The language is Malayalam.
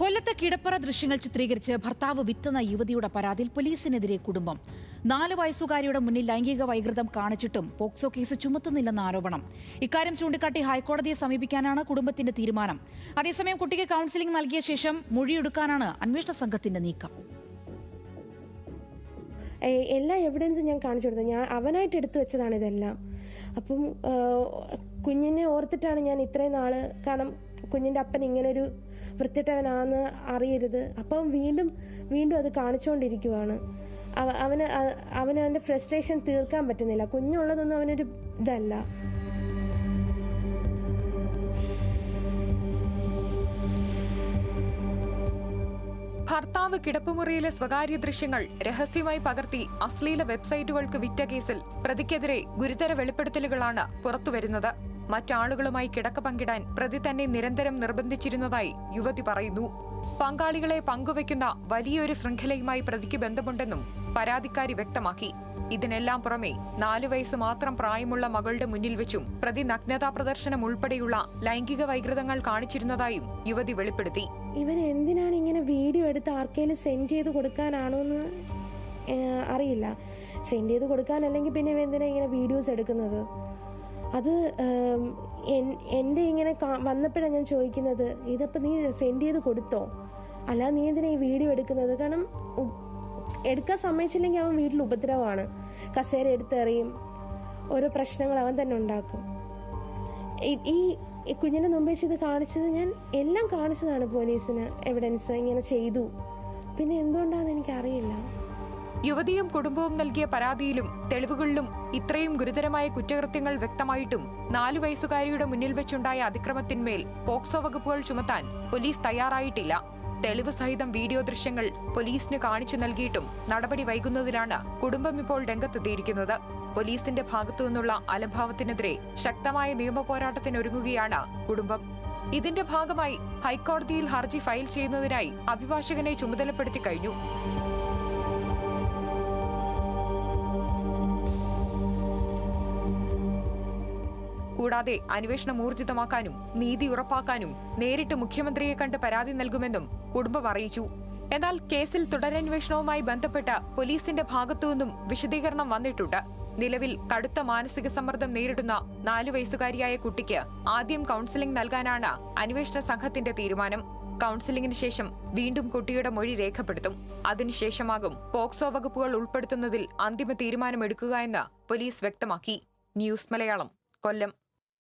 കൊല്ലത്തെ കിടപ്പറ ദൃശ്യങ്ങൾ ചിത്രീകരിച്ച് ഭർത്താവ് വിറ്റെന്ന യുവതിയുടെ പരാതിയിൽ പോലീസിനെതിരെ കുടുംബം. 4 വയസ്സുകാരിയുടെ മുന്നിൽ ലൈംഗിക വൈകൃതം കാണിച്ചിട്ടും പോക്സോ കേസ് ചുമത്തുന്നില്ലെന്ന ആരോപണം. ഇക്കാര്യം ചൂണ്ടിക്കാട്ടി ഹൈക്കോടതിയെ സമീപിക്കാനാണ് കുടുംബത്തിന്റെ തീരുമാനം. അതേസമയം കുട്ടിക്ക് കൌൺസിലിംഗ് നൽകിയ ശേഷം മൊഴിയെടുക്കാനാണ് അന്വേഷണ സംഘത്തിന്റെ നീക്കം. എല്ലാ എവിഡൻസും ഞാൻ കാണിച്ചു കൊടുത്തത്. ഞാൻ അവനായിട്ട് എടുത്തു വെച്ചതാണ് ഇതെല്ലാം. അപ്പം കുഞ്ഞിനെ ഓർത്തിട്ടാണ് ഞാൻ ഇത്രയും നാള്, കാരണം കുഞ്ഞിന്റെ അപ്പൻ ഇങ്ങനൊരു വൃത്തിട്ടവനാന്ന് അറിയരുത്. അപ്പം വീണ്ടും വീണ്ടും അത് കാണിച്ചുകൊണ്ടിരിക്കുവാണ്. അവന് അവന്റെ ഫ്രസ്ട്രേഷൻ തീർക്കാൻ പറ്റുന്നില്ല. കുഞ്ഞുള്ളതൊന്നും അവനൊരു ഇതല്ല. ഭർത്താവ് കിടപ്പുമുറിയിലെ സ്വകാര്യ ദൃശ്യങ്ങൾ രഹസ്യമായി പകർത്തി അശ്ലീല വെബ്സൈറ്റുകൾക്ക് വിറ്റ കേസിൽ പ്രതിക്കെതിരെ ഗുരുതര വെളിപ്പെടുത്തലുകളാണ് പുറത്തുവരുന്നത്. മറ്റാളുകളുമായി കിടക്ക പങ്കിടാൻ പ്രതി തന്നെ നിരന്തരം നിർബന്ധിച്ചിരുന്നതായി യുവതി പറയുന്നു. പങ്കാളികളെ പങ്കുവയ്ക്കുന്ന വലിയൊരു ശൃംഖലയുമായി പ്രതിക്ക് ബന്ധമുണ്ടെന്നും പരാതിക്കാരി വ്യക്തമാക്കി. ഇതിനെല്ലാം പുറമെ 4 വയസ്സ് മാത്രം പ്രായമുള്ള മകളുടെ മുന്നിൽ വെച്ചും പ്രതി നഗ്നതാ പ്രദർശനം ഉൾപ്പെടെയുള്ള ലൈംഗിക വൈകൃതങ്ങൾ കാണിച്ചിരുന്നതായും യുവതി വെളിപ്പെടുത്തി. ഇവൻ എന്തിനാണ് ഇങ്ങനെ വീഡിയോ എടുത്ത് ആർക്കെങ്കിലും സെൻഡ് ചെയ്ത് കൊടുക്കാനാണോന്ന് അറിയില്ല. സെൻഡ് ചെയ്ത് കൊടുക്കാനല്ലെങ്കിൽ പിന്നെ എന്തിനാ ഇങ്ങനെ വീഡിയോസ് എടുക്കുന്നത്? അത് എൻ്റെ ഇങ്ങനെ വന്നപ്പോഴാണ് ഞാൻ ചോദിക്കുന്നത്, ഇതപ്പോൾ നീ സെൻഡ് ചെയ്ത് കൊടുത്തോ? അല്ല, നീ എന്തിനാ ഈ വീഡിയോ എടുക്കുന്നത്? കാരണം എടുക്കാൻ സമ്മതിച്ചില്ലെങ്കിൽ അവൻ വീട്ടിൽ ഉപദ്രവമാണ്. കസേര എടുത്തെറിയും, ഓരോ പ്രശ്നങ്ങൾ അവൻ തന്നെ ഉണ്ടാക്കും. ഈ കുഞ്ഞിനെ മുമ്പ് ഇത് കാണിച്ചത് ഞാൻ എല്ലാം കാണിച്ചതാണ് പോലീസിന്, എവിഡൻസ് ഇങ്ങനെ ചെയ്തു. പിന്നെ എന്തുകൊണ്ടാണെന്ന് എനിക്കറിയില്ല. യുവതിയും കുടുംബവും നൽകിയ പരാതിയിലും തെളിവുകളിലും ഇത്രയും ഗുരുതരമായ കുറ്റകൃത്യങ്ങൾ വ്യക്തമായിട്ടും 4 വയസ്സുകാരിയുടെ മുന്നിൽ വെച്ചുണ്ടായ അതിക്രമത്തിന്മേൽ പോക്സോ വകുപ്പുകൾ ചുമത്താൻ പോലീസ് തയ്യാറായിട്ടില്ല. തെളിവ് സഹിതം വീഡിയോ ദൃശ്യങ്ങൾ പോലീസിന് കാണിച്ചു നൽകിയിട്ടും നടപടി വൈകുന്നതിലാണ് കുടുംബം ഇപ്പോൾ രംഗത്തെത്തിയിരിക്കുന്നത്. പോലീസിന്റെ ഭാഗത്തുനിന്നുള്ള അലംഭാവത്തിനെതിരെ ശക്തമായ നിയമ പോരാട്ടത്തിനൊരുങ്ങുകയാണ് കുടുംബം. ഇതിന്റെ ഭാഗമായി ഹൈക്കോടതിയിൽ ഹർജി ഫയൽ ചെയ്യുന്നതിനായി അഭിഭാഷകനെ ചുമതലപ്പെടുത്തി കഴിഞ്ഞു. കൂടാതെ അന്വേഷണം ഊർജിതമാക്കാനും നീതി ഉറപ്പാക്കാനും നേരിട്ട് മുഖ്യമന്ത്രിയെ കണ്ട് പരാതി നൽകുമെന്നും കുടുംബം അറിയിച്ചു. എന്നാൽ കേസിൽ തുടരന്വേഷണവുമായി ബന്ധപ്പെട്ട് പോലീസിന്റെ ഭാഗത്തുനിന്നും വിശദീകരണം വന്നിട്ടുണ്ട്. നിലവിൽ കടുത്ത മാനസിക സമ്മർദ്ദം നേരിടുന്ന 4 വയസ്സുകാരിയായ കുട്ടിക്ക് ആദ്യം കൌൺസിലിംഗ് നൽകാനാണ് അന്വേഷണ സംഘത്തിന്റെ തീരുമാനം. കൌൺസിലിംഗിന് ശേഷം വീണ്ടും കുട്ടിയുടെ മൊഴി രേഖപ്പെടുത്തും. അതിനുശേഷമാകും പോക്സോ വകുപ്പുകൾ ഉൾപ്പെടുത്തുന്നതിൽ അന്തിമ തീരുമാനമെടുക്കുക എന്ന് പോലീസ് വ്യക്തമാക്കി. ന്യൂസ് മലയാളം, കൊല്ലം.